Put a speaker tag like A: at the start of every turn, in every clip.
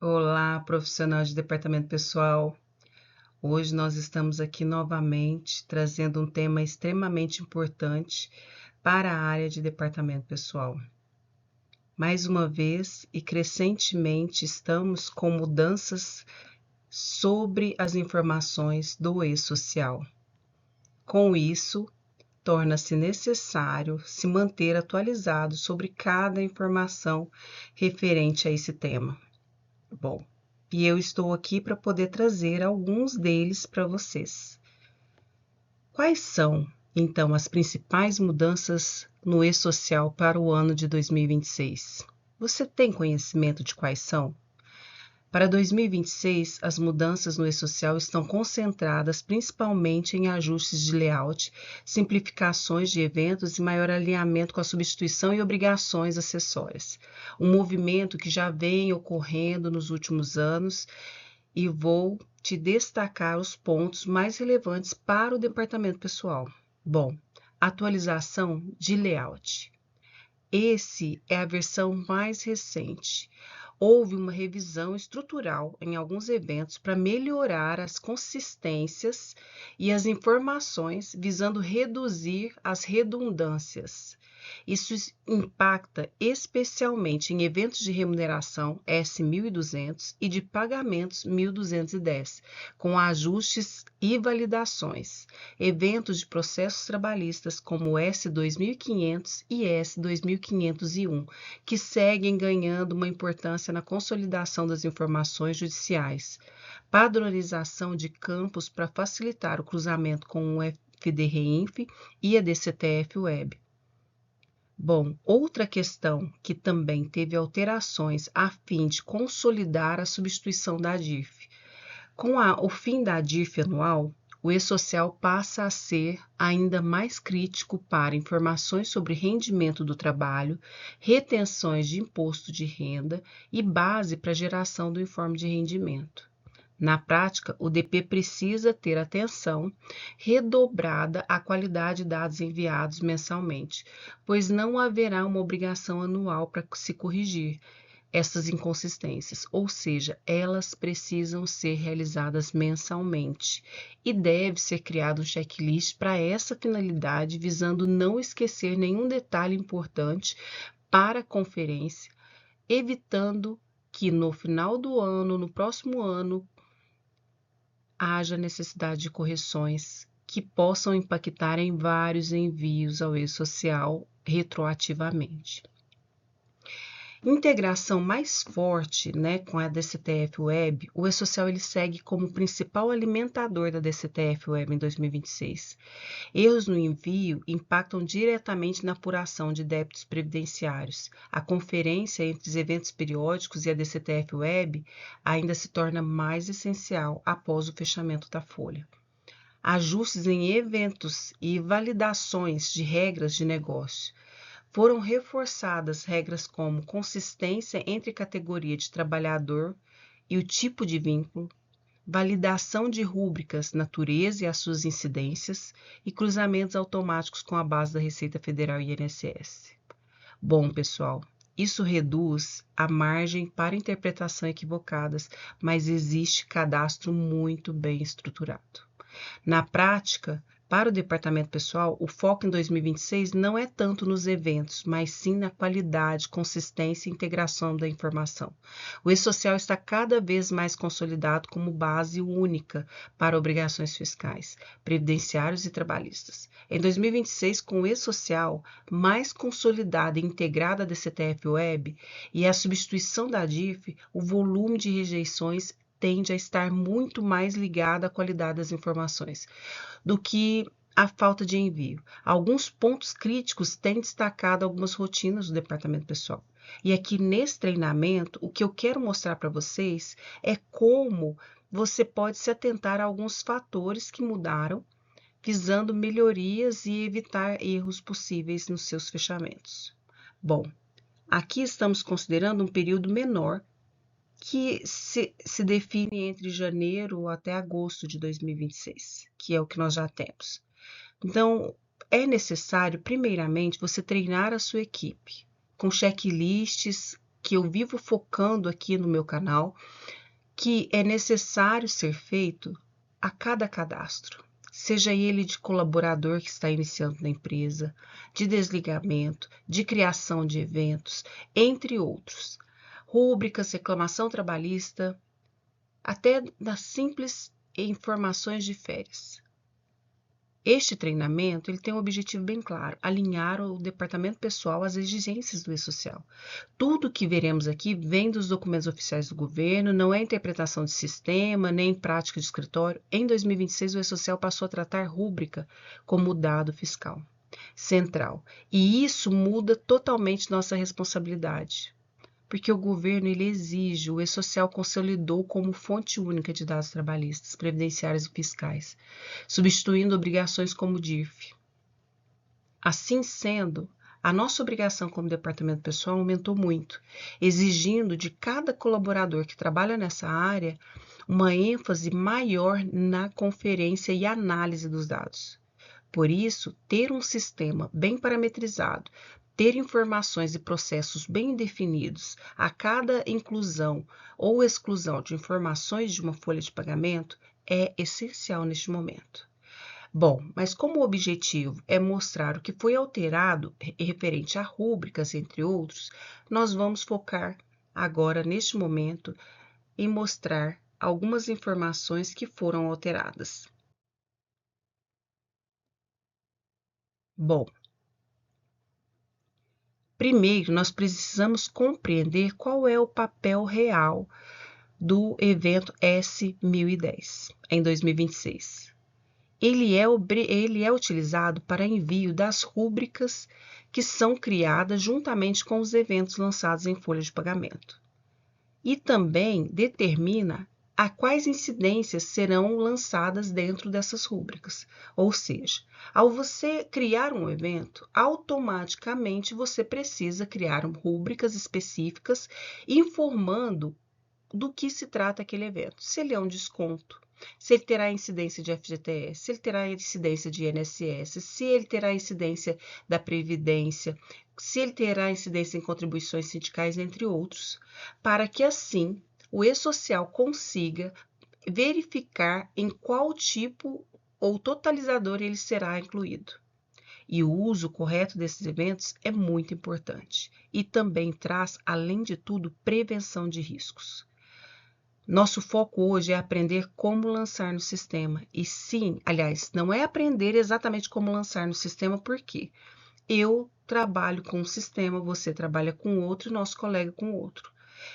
A: Olá, profissional de departamento pessoal. Hoje nós estamos aqui novamente trazendo um tema extremamente importante para a área de departamento pessoal. Mais uma vez e crescentemente estamos com mudanças sobre as informações do e-social. Com isso, torna-se necessário se manter atualizado sobre cada informação referente a esse tema. Bom, e eu estou aqui para poder trazer alguns deles para vocês. Quais são, então, as principais mudanças no e-social para o ano de 2026? Você tem conhecimento de quais são? Para 2026, as mudanças no e-social estão concentradas principalmente em ajustes de layout, simplificações de eventos e maior alinhamento com a substituição e obrigações acessórias. Um movimento que já vem ocorrendo nos últimos anos e vou te destacar os pontos mais relevantes para o departamento pessoal. Bom, atualização de layout. Esse é a versão mais recente. Houve uma revisão estrutural em alguns eventos para melhorar as consistências e as informações, visando reduzir as redundâncias. Isso impacta especialmente em eventos de remuneração S1200 e de pagamentos 1210, com ajustes e validações. Eventos de processos trabalhistas como o S2500 e S2501, que seguem ganhando uma importância na consolidação das informações judiciais. Padronização de campos para facilitar o cruzamento com o FDRINF e a DCTF Web. Bom, outra questão que também teve alterações a fim de consolidar a substituição da DIF. Com o fim da DIF anual, o e-social passa a ser ainda mais crítico para informações sobre rendimento do trabalho, retenções de imposto de renda e base para geração do informe de rendimento. Na prática, o DP precisa ter atenção redobrada à qualidade de dados enviados mensalmente, pois não haverá uma obrigação anual para se corrigir essas inconsistências, ou seja, elas precisam ser realizadas mensalmente e deve ser criado um checklist para essa finalidade, visando não esquecer nenhum detalhe importante para a conferência, evitando que no final do ano, no próximo ano, haja necessidade de correções que possam impactar em vários envios ao e-social retroativamente. Integração mais forte, com a DCTF Web, o e-social ele segue como principal alimentador da DCTF Web em 2026. Erros no envio impactam diretamente na apuração de débitos previdenciários. A conferência entre os eventos periódicos e a DCTF Web ainda se torna mais essencial após o fechamento da folha. Ajustes em eventos e validações de regras de negócio. Foram reforçadas regras como consistência entre categoria de trabalhador e o tipo de vínculo, validação de rúbricas, natureza e as suas incidências e cruzamentos automáticos com a base da Receita Federal e INSS. Bom, pessoal, isso reduz a margem para interpretação equivocadas, mas existe cadastro muito bem estruturado. Na prática, para o departamento pessoal, o foco em 2026 não é tanto nos eventos, mas sim na qualidade, consistência e integração da informação. O e-social está cada vez mais consolidado como base única para obrigações fiscais, previdenciários e trabalhistas. Em 2026, com o e-social mais consolidada e integrada à DCTF Web e a substituição da DIF, o volume de rejeições tende a estar muito mais ligado à qualidade das informações do que a falta de envio. Alguns pontos críticos têm destacado algumas rotinas do departamento pessoal. E aqui nesse treinamento, o que eu quero mostrar para vocês é como você pode se atentar a alguns fatores que mudaram, visando melhorias e evitar erros possíveis nos seus fechamentos. Bom, aqui estamos considerando um período menor que se define entre janeiro até agosto de 2026, que é o que nós já temos. Então, é necessário, primeiramente, você treinar a sua equipe com checklists que eu vivo focando aqui no meu canal, que é necessário ser feito a cada cadastro, seja ele de colaborador que está iniciando na empresa, de desligamento, de criação de eventos, entre outros. Rúbricas, reclamação trabalhista, até das simples informações de férias. Este treinamento ele tem um objetivo bem claro: alinhar o departamento pessoal às exigências do E-Social. Tudo que veremos aqui vem dos documentos oficiais do governo, não é interpretação de sistema, nem prática de escritório. Em 2026, o E-Social passou a tratar rúbrica como dado fiscal central. E isso muda totalmente nossa responsabilidade, porque o governo ele exige, o E-Social consolidou como fonte única de dados trabalhistas, previdenciários e fiscais, substituindo obrigações como o DIRF. Assim sendo, a nossa obrigação como departamento pessoal aumentou muito, exigindo de cada colaborador que trabalha nessa área uma ênfase maior na conferência e análise dos dados. Por isso, ter um sistema bem parametrizado, ter informações e processos bem definidos a cada inclusão ou exclusão de informações de uma folha de pagamento é essencial neste momento. Bom, mas como o objetivo é mostrar o que foi alterado referente a rúbricas, entre outros, nós vamos focar agora, neste momento, em mostrar algumas informações que foram alteradas. Bom, primeiro nós precisamos compreender qual é o papel real do evento S1010 em 2026. Ele é utilizado para envio das rúbricas que são criadas juntamente com os eventos lançados em folha de pagamento. E também determina a quais incidências serão lançadas dentro dessas rúbricas. Ou seja, ao você criar um evento, automaticamente você precisa criar rúbricas específicas informando do que se trata aquele evento. Se ele é um desconto, se ele terá incidência de FGTS, se ele terá incidência de INSS, se ele terá incidência da Previdência, se ele terá incidência em contribuições sindicais, entre outros, para que assim o E-Social consiga verificar em qual tipo ou totalizador ele será incluído. E o uso correto desses eventos é muito importante e também traz, além de tudo, prevenção de riscos. Nosso foco hoje é aprender como lançar no sistema. E sim, aliás, não é aprender exatamente como lançar no sistema, porque eu trabalho com um sistema, você trabalha com outro, nosso colega com outro.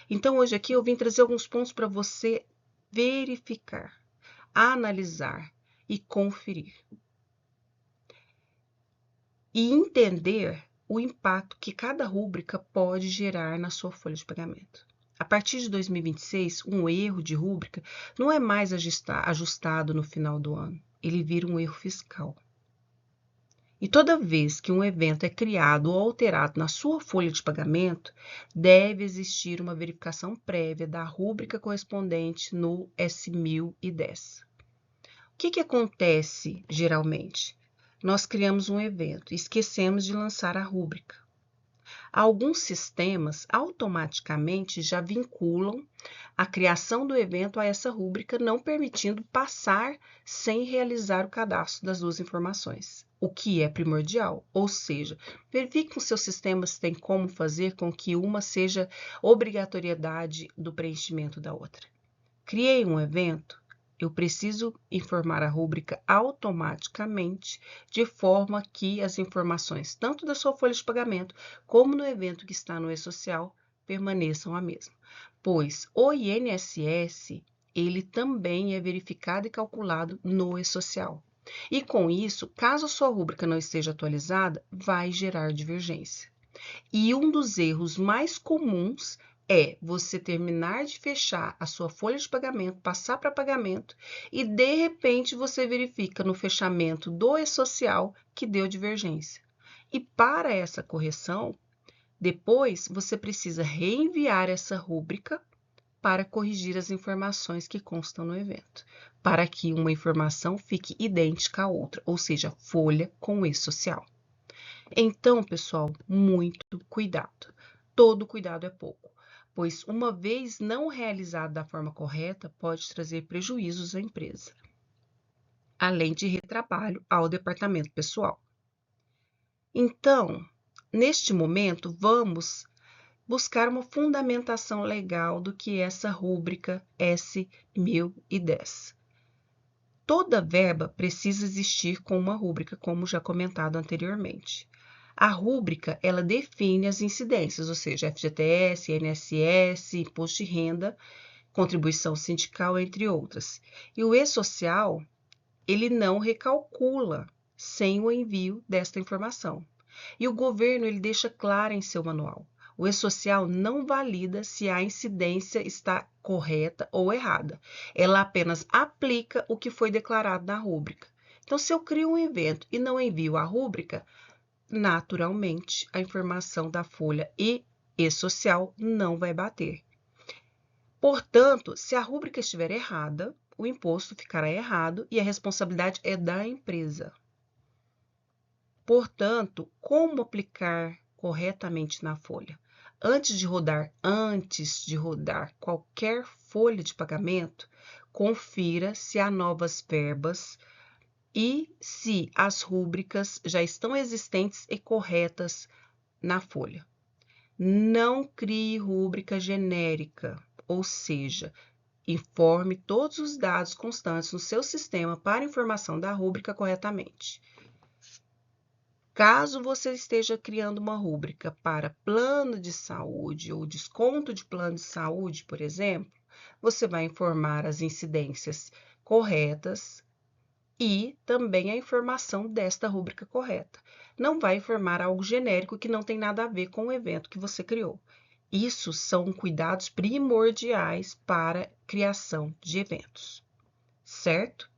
A: Então, hoje aqui eu vim trazer alguns pontos para você verificar, analisar e conferir. E entender o impacto que cada rúbrica pode gerar na sua folha de pagamento. A partir de 2026, um erro de rúbrica não é mais ajustado no final do ano, ele vira um erro fiscal. E toda vez que um evento é criado ou alterado na sua folha de pagamento, deve existir uma verificação prévia da rúbrica correspondente no S1010. O que acontece geralmente? Nós criamos um evento e esquecemos de lançar a rúbrica. Alguns sistemas automaticamente já vinculam a criação do evento a essa rúbrica, não permitindo passar sem realizar o cadastro das duas informações, o que é primordial. Ou seja, verifique com seus sistemas se tem como fazer com que uma seja obrigatoriedade do preenchimento da outra. Criei um evento, eu preciso informar a rúbrica automaticamente, de forma que as informações, tanto da sua folha de pagamento, como no evento que está no E-Social, permaneçam a mesma. Pois o INSS, ele também é verificado e calculado no E-Social. E com isso, caso a sua rúbrica não esteja atualizada, vai gerar divergência. E um dos erros mais comuns é você terminar de fechar a sua folha de pagamento, passar para pagamento e de repente você verifica no fechamento do E-Social que deu divergência. E para essa correção, depois você precisa reenviar essa rúbrica para corrigir as informações que constam no evento, para que uma informação fique idêntica à outra, ou seja, folha com E-Social. Então, pessoal, muito cuidado. Todo cuidado é pouco. pois uma vez não realizado da forma correta, pode trazer prejuízos à empresa, além de retrabalho ao departamento pessoal. Então, neste momento, vamos buscar uma fundamentação legal do que é essa rúbrica S1010. Toda verba precisa existir com uma rúbrica, como já comentado anteriormente. A rúbrica, ela define as incidências, ou seja, FGTS, INSS, imposto de renda, contribuição sindical, entre outras. E o E-Social, ele não recalcula sem o envio desta informação. E o governo, ele deixa claro em seu manual. O E-Social não valida se a incidência está correta ou errada. Ela apenas aplica o que foi declarado na rúbrica. Então, se eu crio um evento e não envio a rúbrica, naturalmente, a informação da folha E-Social não vai bater. Portanto, se a rúbrica estiver errada, o imposto ficará errado e a responsabilidade é da empresa. Portanto, como aplicar corretamente na folha? Antes de rodar qualquer folha de pagamento, confira se há novas verbas e se as rúbricas já estão existentes e corretas na folha. Não crie rúbrica genérica, ou seja, informe todos os dados constantes no seu sistema para informação da rúbrica corretamente. Caso você esteja criando uma rúbrica para plano de saúde ou desconto de plano de saúde, por exemplo, você vai informar as incidências corretas e também a informação desta rúbrica correta. Não vai informar algo genérico que não tem nada a ver com o evento que você criou. Isso são cuidados primordiais para a criação de eventos, certo?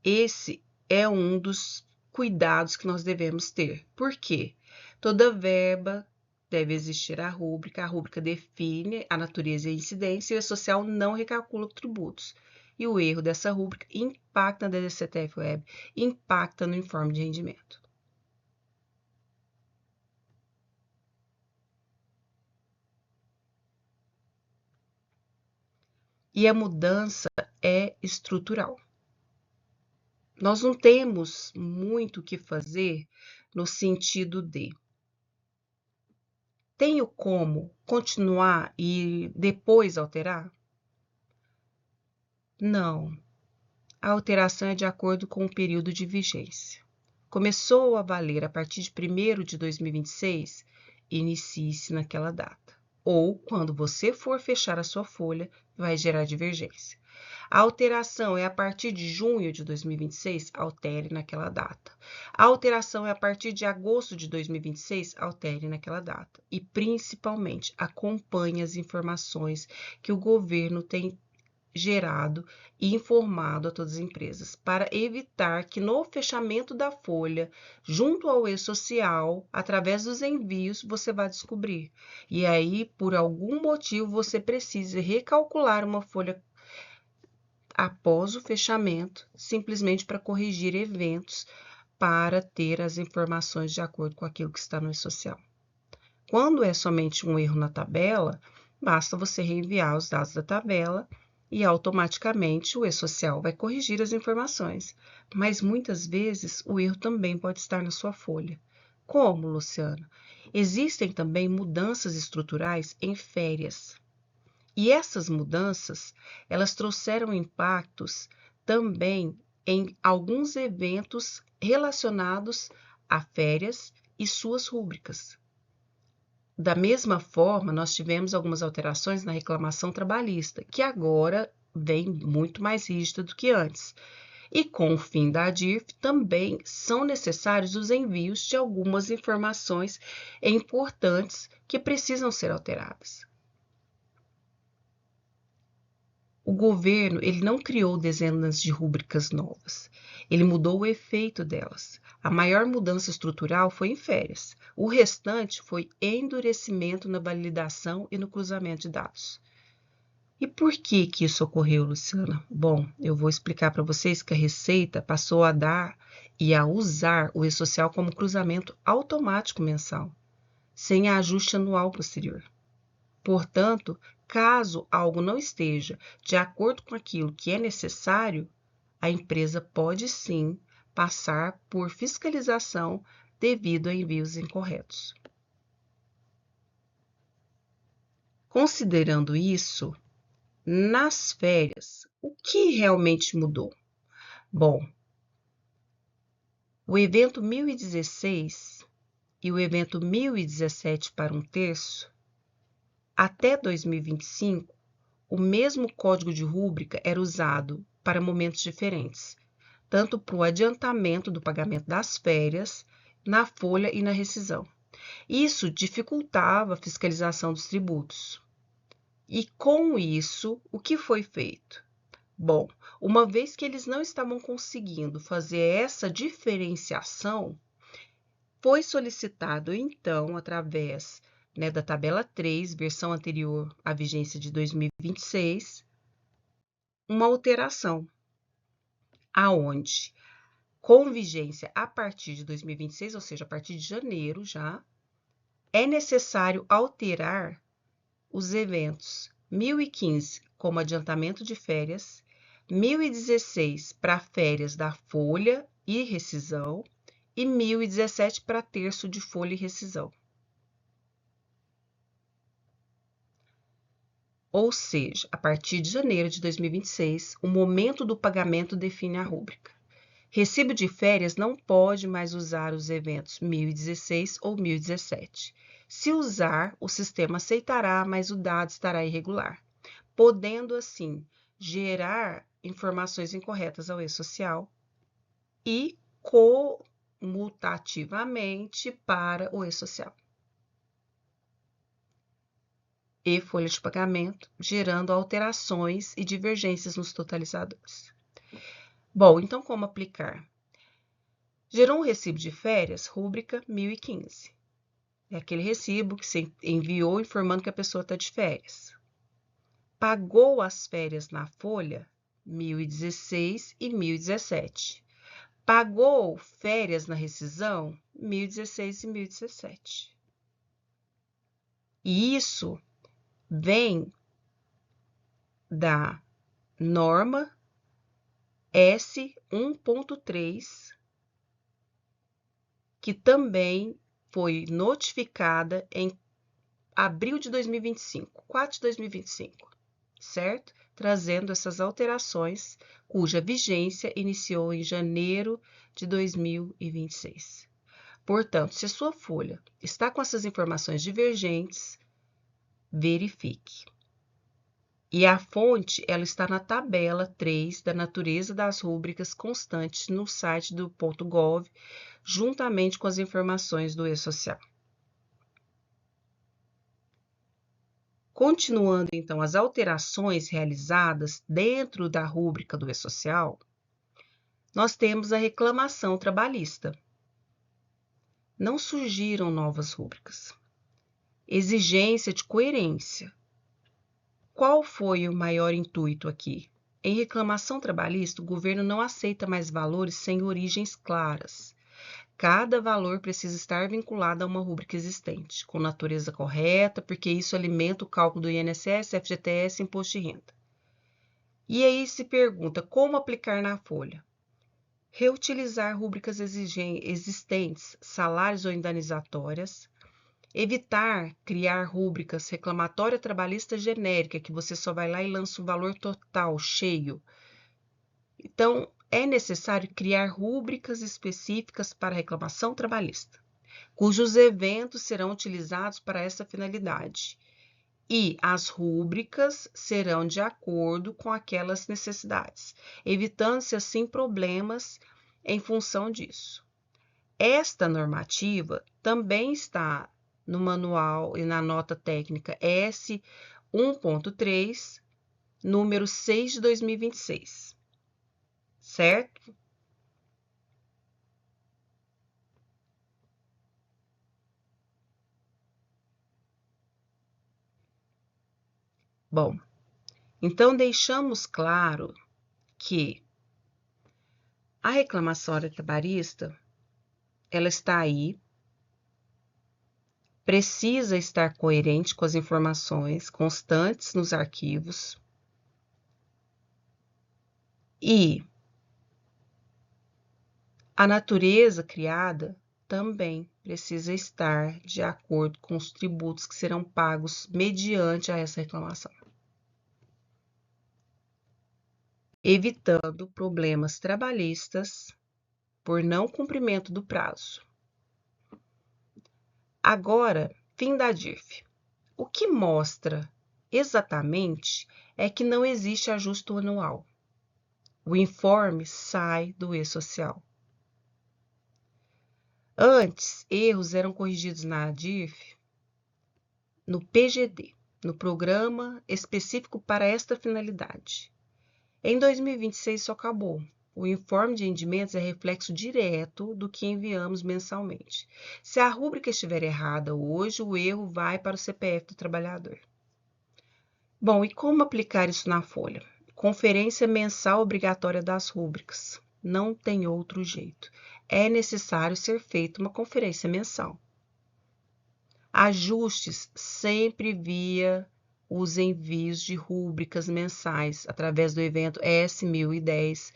A: Esse é um dos cuidados que nós devemos ter. Por quê? Toda verba deve existir a rúbrica define a natureza e a incidência e o E-Social não recalcula tributos. E o erro dessa rúbrica impacta na DDCTF-Web, impacta no informe de rendimento. E a mudança é estrutural. Nós não temos muito o que fazer no sentido de tenho como continuar e depois alterar? Não. A alteração é de acordo com o período de vigência. Começou a valer a partir de 1º de 2026, inicie-se naquela data. Ou, quando você for fechar a sua folha, vai gerar divergência. A alteração é a partir de junho de 2026, altere naquela data. A alteração é a partir de agosto de 2026, altere naquela data. E, principalmente, acompanhe as informações que o governo tem gerado e informado a todas as empresas, para evitar que no fechamento da folha, junto ao E-Social, através dos envios, você vá descobrir. E aí, por algum motivo, você precisa recalcular uma folha após o fechamento, simplesmente para corrigir eventos, para ter as informações de acordo com aquilo que está no E-Social. Quando é somente um erro na tabela, basta você reenviar os dados da tabela e automaticamente o E-Social vai corrigir as informações. Mas muitas vezes o erro também pode estar na sua folha. Como, Luciana? Existem também mudanças estruturais em férias. E essas mudanças, elas trouxeram impactos também em alguns eventos relacionados a férias e suas rúbricas. Da mesma forma, nós tivemos algumas alterações na reclamação trabalhista, que agora vem muito mais rígida do que antes. E com o fim da DIRF, também são necessários os envios de algumas informações importantes que precisam ser alteradas. O governo, ele não criou dezenas de rúbricas novas, ele mudou o efeito delas. A maior mudança estrutural foi em férias, o restante foi endurecimento na validação e no cruzamento de dados. E por que isso ocorreu, Luciana? Bom, eu vou explicar para vocês que a Receita passou a dar e a usar o E-Social como cruzamento automático mensal, sem ajuste anual posterior. Portanto, caso algo não esteja de acordo com aquilo que é necessário, a empresa pode sim passar por fiscalização devido a envios incorretos. Considerando isso, nas férias, o que realmente mudou? Bom, o evento 1016 e o evento 1017 para 1/3, até 2025, o mesmo código de rúbrica era usado para momentos diferentes, tanto para o adiantamento do pagamento das férias, na folha e na rescisão. Isso dificultava a fiscalização dos tributos. E com isso, o que foi feito? Bom, uma vez que eles não estavam conseguindo fazer essa diferenciação, foi solicitado então, através da tabela 3, versão anterior à vigência de 2026, uma alteração, aonde, com vigência a partir de 2026, ou seja, a partir de janeiro já, é necessário alterar os eventos 1015 como adiantamento de férias, 1016 para férias da folha e rescisão e 1017 para terço de folha e rescisão. Ou seja, a partir de janeiro de 2026, o momento do pagamento define a rúbrica. Recibo de férias não pode mais usar os eventos 1016 ou 1017. Se usar, o sistema aceitará, mas o dado estará irregular, podendo, assim, gerar informações incorretas ao e-social e comutativamente para o e-social e folha de pagamento, gerando alterações e divergências nos totalizadores. Bom, então como aplicar? Gerou um recibo de férias, rúbrica 1015. É aquele recibo que você enviou informando que a pessoa está de férias. Pagou as férias na folha, 1016 e 1017. Pagou férias na rescisão, 1016 e 1017. E isso vem da norma S1.3, que também foi notificada em abril de 2025, 4 de 2025, certo? Trazendo essas alterações, cuja vigência iniciou em janeiro de 2026. Portanto, se a sua folha está com essas informações divergentes, verifique. E a fonte, ela está na tabela 3 da natureza das rúbricas constantes no site do .gov, juntamente com as informações do e-social. Continuando, então, as alterações realizadas dentro da rúbrica do e-social, nós temos a reclamação trabalhista. Não surgiram novas rúbricas. Exigência de coerência. Qual foi o maior intuito aqui? Em reclamação trabalhista, o governo não aceita mais valores sem origens claras. Cada valor precisa estar vinculado a uma rúbrica existente, com natureza correta, porque isso alimenta o cálculo do INSS, FGTS e Imposto de Renda. E aí se pergunta, como aplicar na folha? Reutilizar rúbricas existentes, salários ou indenizatórias. Evitar criar rúbricas reclamatória trabalhista genérica, que você só vai lá e lança um valor total, cheio. Então, é necessário criar rúbricas específicas para reclamação trabalhista, cujos eventos serão utilizados para essa finalidade. E as rúbricas serão de acordo com aquelas necessidades, evitando-se assim problemas em função disso. Esta normativa também está no manual e na nota técnica S1.3, número 6 de 2026, certo? Bom, então deixamos claro que a reclamação trabalhista, ela está aí precisa estar coerente com as informações constantes nos arquivos e a natureza criada também precisa estar de acordo com os tributos que serão pagos mediante a essa reclamação, evitando problemas trabalhistas por não cumprimento do prazo. Agora, fim da DIRF. O que mostra exatamente é que não existe ajuste anual. O informe sai do e-social. Antes, erros eram corrigidos na DIRF no PGD, no Programa Específico para esta finalidade. Em 2026, isso acabou. O informe de rendimentos é reflexo direto do que enviamos mensalmente. Se a rúbrica estiver errada hoje, o erro vai para o CPF do trabalhador. Bom, e como aplicar isso na folha? Conferência mensal obrigatória das rúbricas. Não tem outro jeito. É necessário ser feita uma conferência mensal. Ajustes sempre via os envios de rúbricas mensais através do evento S1010,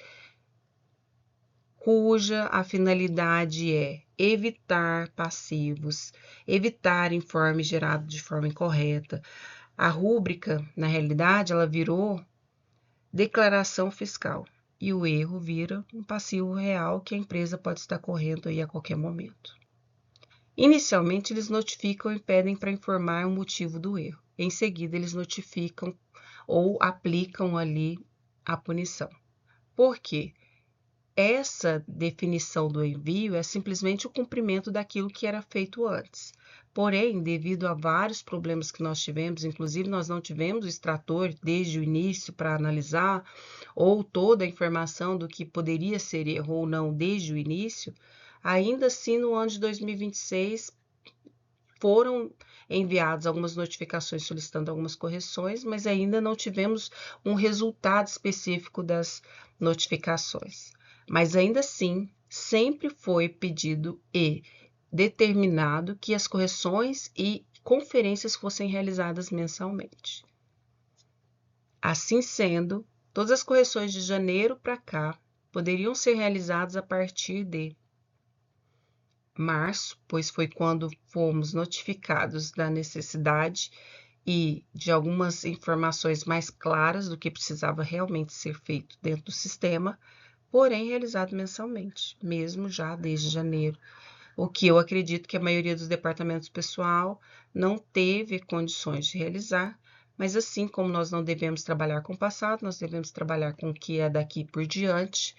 A: cuja a finalidade é evitar passivos, evitar informes gerados de forma incorreta. A rúbrica, na realidade, ela virou declaração fiscal e o erro vira um passivo real que a empresa pode estar correndo aí a qualquer momento. Inicialmente, eles notificam e pedem para informar o motivo do erro. Em seguida, eles notificam ou aplicam ali a punição. Por quê? Essa definição do envio é simplesmente o cumprimento daquilo que era feito antes. Porém, devido a vários problemas que nós tivemos, inclusive nós não tivemos o extrator desde o início para analisar, ou toda a informação do que poderia ser erro ou não desde o início, ainda assim no ano de 2026 foram enviadas algumas notificações solicitando algumas correções, mas ainda não tivemos um resultado específico das notificações. Mas ainda assim, sempre foi pedido e determinado que as correções e conferências fossem realizadas mensalmente. Assim sendo, todas as correções de janeiro para cá poderiam ser realizadas a partir de março, pois foi quando fomos notificados da necessidade e de algumas informações mais claras do que precisava realmente ser feito dentro do sistema, porém realizado mensalmente, mesmo já desde janeiro, o que eu acredito que a maioria dos departamentos pessoal não teve condições de realizar, mas assim como nós não devemos trabalhar com o passado, nós devemos trabalhar com o que é daqui por diante,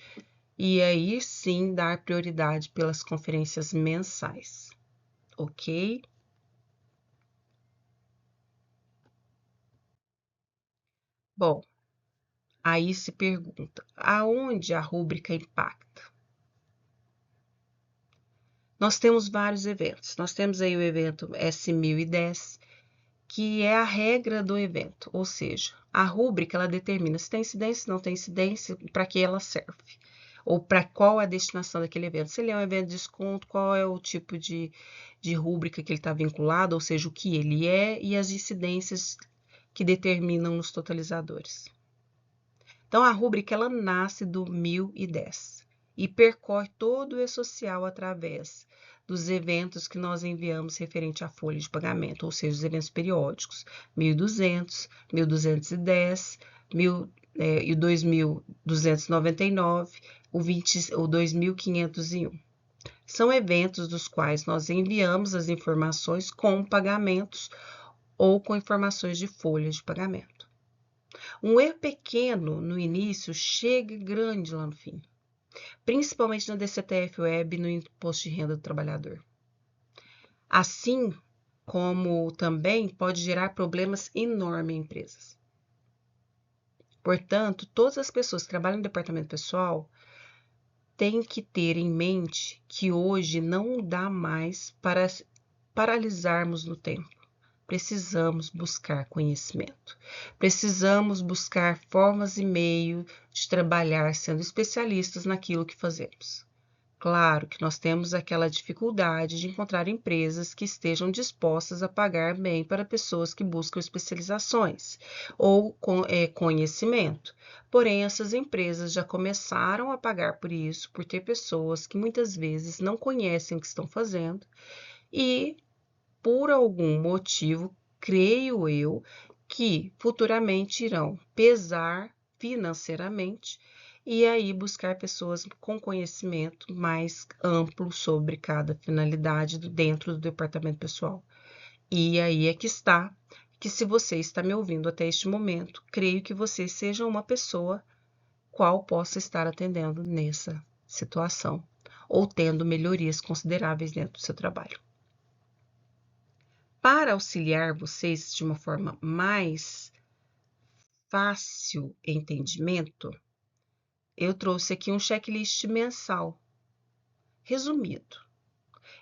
A: e aí sim dar prioridade pelas conferências mensais, ok? Bom, aí se pergunta, aonde a rúbrica impacta? Nós temos vários eventos. Nós temos aí o evento S1010, que é a regra do evento, ou seja, a rúbrica ela determina se tem incidência, se não tem incidência, para que ela serve, ou para qual é a destinação daquele evento. Se ele é um evento de desconto, qual é o tipo de rúbrica que ele está vinculado, ou seja, o que ele é e as incidências que determinam nos totalizadores. Então, a rúbrica ela nasce do 1010 e percorre todo o e-social através dos eventos que nós enviamos referente à folha de pagamento, ou seja, os eventos periódicos, 1200, 1210, e o 2299, o 2501. São eventos dos quais nós enviamos as informações com pagamentos ou com informações de folha de pagamento. Um erro pequeno no início chega grande lá no fim, principalmente na DCTF Web e no Imposto de Renda do Trabalhador. Assim como também pode gerar problemas enormes em empresas. Portanto, todas as pessoas que trabalham no departamento pessoal têm que ter em mente que hoje não dá mais para paralisarmos no tempo. Precisamos buscar conhecimento. Precisamos buscar formas e meios de trabalhar sendo especialistas naquilo que fazemos. Claro que nós temos aquela dificuldade de encontrar empresas que estejam dispostas a pagar bem para pessoas que buscam especializações ou conhecimento. Porém, essas empresas já começaram a pagar por isso, por ter pessoas que muitas vezes não conhecem o que estão fazendo e, por algum motivo, creio eu, que futuramente irão pesar financeiramente e aí buscar pessoas com conhecimento mais amplo sobre cada finalidade dentro do departamento pessoal. E aí é que está, que se você está me ouvindo até este momento, creio que você seja uma pessoa qual possa estar atendendo nessa situação ou tendo melhorias consideráveis dentro do seu trabalho. Para auxiliar vocês de uma forma mais fácil entendimento, eu trouxe aqui um checklist mensal, resumido.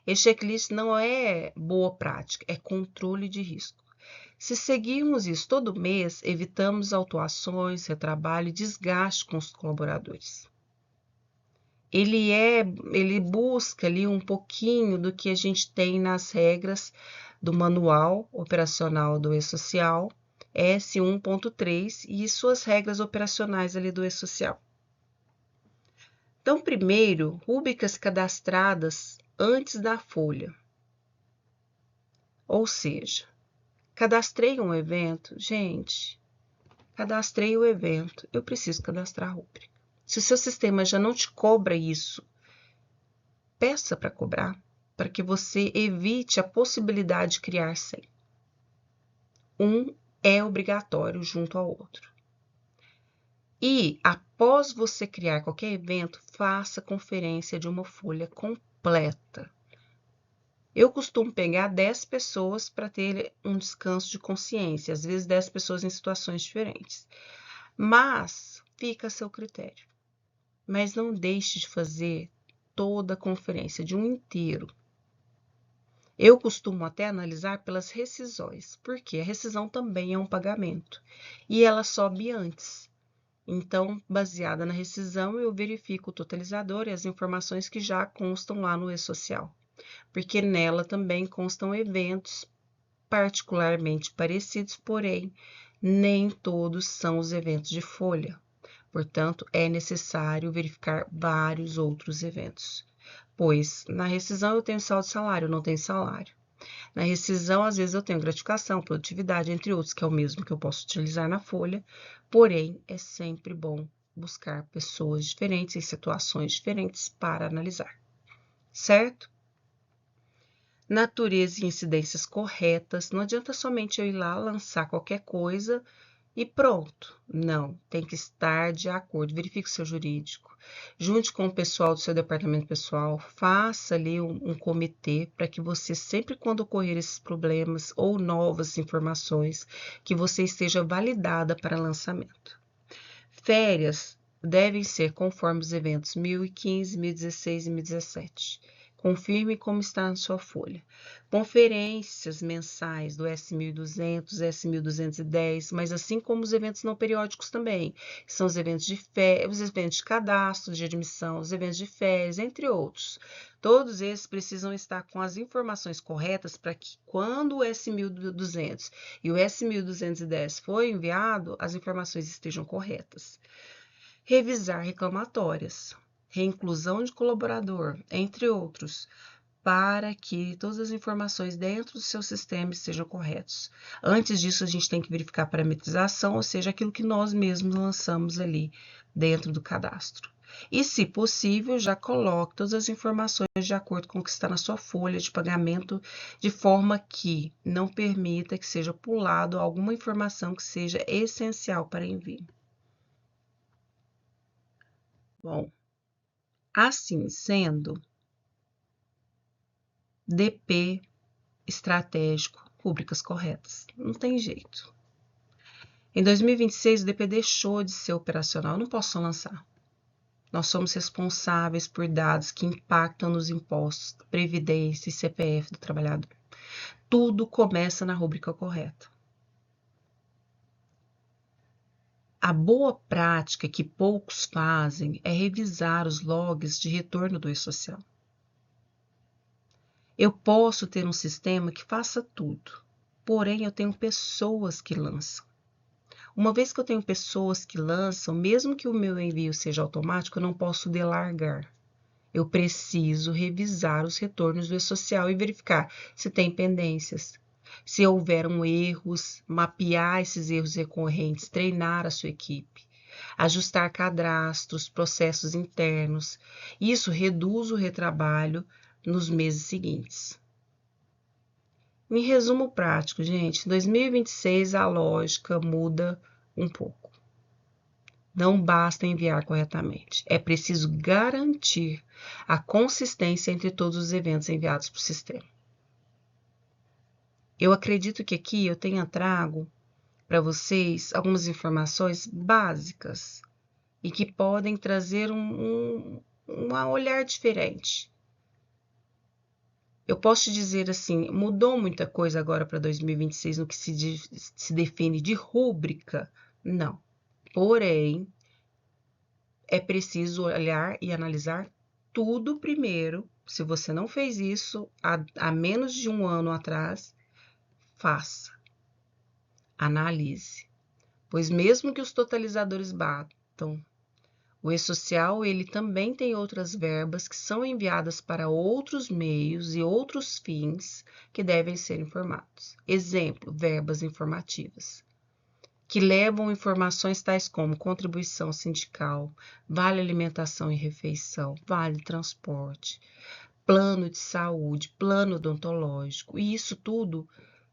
A: Esse checklist não é boa prática, é controle de risco. Se seguirmos isso todo mês, evitamos autuações, retrabalho e desgaste com os colaboradores. Ele busca ali um pouquinho do que a gente tem nas regras do Manual Operacional do E-Social, S1.3, e suas regras operacionais ali do E-Social. Então, primeiro, rúbricas cadastradas antes da folha. Ou seja, cadastrei um evento, gente, cadastrei o evento, eu preciso cadastrar a rúbrica. Se o seu sistema já não te cobra isso, peça para cobrar, para que você evite a possibilidade de criar sem. Um é obrigatório junto ao outro. E, após você criar qualquer evento, faça conferência de uma folha completa. Eu costumo pegar 10 pessoas para ter um descanso de consciência, às vezes 10 pessoas em situações diferentes. Mas fica a seu critério. Mas não deixe de fazer toda a conferência de um inteiro. Eu costumo até analisar pelas rescisões, porque a rescisão também é um pagamento e ela sobe antes. Então, baseada na rescisão, eu verifico o totalizador e as informações que já constam lá no E-Social, porque nela também constam eventos particularmente parecidos, porém, nem todos são os eventos de folha. Portanto, é necessário verificar vários outros eventos, pois na rescisão eu tenho saldo de salário, não tenho salário. Na rescisão, às vezes eu tenho gratificação, produtividade, entre outros, que é o mesmo que eu posso utilizar na folha, porém, é sempre bom buscar pessoas diferentes em situações diferentes para analisar, certo? Natureza e incidências corretas, não adianta somente eu ir lá lançar qualquer coisa e pronto. Não, tem que estar de acordo. Verifique o seu jurídico. Junte com o pessoal do seu departamento pessoal, faça ali um comitê para que você, sempre quando ocorrer esses problemas ou novas informações, que você esteja validada para lançamento. Férias devem ser conforme os eventos 1015, 1016 e 1017. Confirme como está na sua folha. Conferências mensais do S1200, S1210, mas assim como os eventos não periódicos também. São os eventos de férias, os eventos de cadastro, de admissão, os eventos de férias, entre outros. Todos esses precisam estar com as informações corretas para que quando o S1200 e o S1210 for enviado, as informações estejam corretas. Revisar reclamatórias, reinclusão de colaborador, entre outros, para que todas as informações dentro do seu sistema estejam corretas. Antes disso, a gente tem que verificar a parametrização, ou seja, aquilo que nós mesmos lançamos ali dentro do cadastro. E, se possível, já coloque todas as informações de acordo com o que está na sua folha de pagamento, de forma que não permita que seja pulado alguma informação que seja essencial para envio. Bom, assim sendo, DP estratégico, rubricas corretas. Não tem jeito. Em 2026, o DP deixou de ser operacional. Eu não posso só lançar. Nós somos responsáveis por dados que impactam nos impostos, previdência e CPF do trabalhador. Tudo começa na rúbrica correta. A boa prática que poucos fazem é revisar os logs de retorno do e-social. Eu posso ter um sistema que faça tudo, porém eu tenho pessoas que lançam. Uma vez que eu tenho pessoas que lançam, mesmo que o meu envio seja automático, eu não posso delargar. Eu preciso revisar os retornos do e-social e verificar se tem pendências. Se houveram erros, mapear esses erros recorrentes, treinar a sua equipe, ajustar cadastros, processos internos. Isso reduz o retrabalho nos meses seguintes. Em resumo prático, gente, em 2026 a lógica muda um pouco. Não basta enviar corretamente, é preciso garantir a consistência entre todos os eventos enviados para o sistema. Eu acredito que aqui eu tenha trago para vocês algumas informações básicas e que podem trazer um olhar diferente. Eu posso te dizer assim, mudou muita coisa agora para 2026 no que se define de rúbrica? Não. Porém, é preciso olhar e analisar tudo primeiro. Se você não fez isso há menos de um ano atrás, faça. Analise. Pois mesmo que os totalizadores batam, o e-social ele também tem outras verbas que são enviadas para outros meios e outros fins que devem ser informados. Exemplo, verbas informativas, que levam informações tais como contribuição sindical, vale alimentação e refeição, vale transporte, plano de saúde, plano odontológico, e isso tudo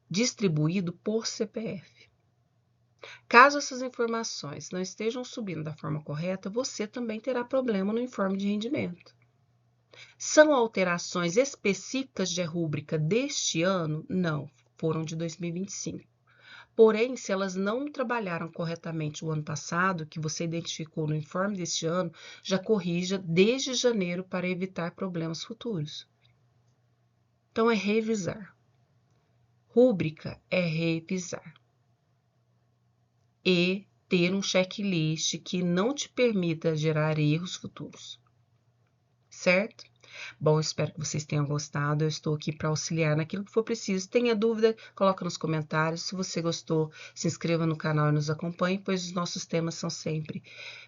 A: distribuído por CPF. Caso essas informações não estejam subindo da forma correta, você também terá problema no informe de rendimento. São alterações específicas de rúbrica deste ano? Não, foram de 2025. Porém, se elas não trabalharam corretamente o ano passado, que você identificou no informe deste ano, já corrija desde janeiro para evitar problemas futuros. Então, é revisar. Rúbrica é revisar. E ter um checklist que não te permita gerar erros futuros. Certo? Bom, espero que vocês tenham gostado. Eu estou aqui para auxiliar naquilo que for preciso. Tenha dúvida, coloca nos comentários. Se você gostou, se inscreva no canal e nos acompanhe, pois os nossos temas são sempre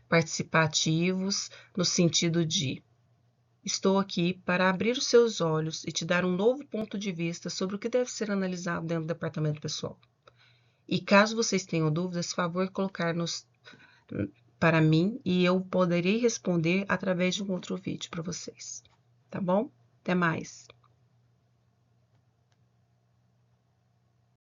A: participativos, no sentido de estou aqui para abrir os seus olhos e te dar um novo ponto de vista sobre o que deve ser analisado dentro do departamento pessoal. E caso vocês tenham dúvidas, favor colocar-nos para mim e eu poderei responder através de um outro vídeo para vocês. Tá bom? Até mais!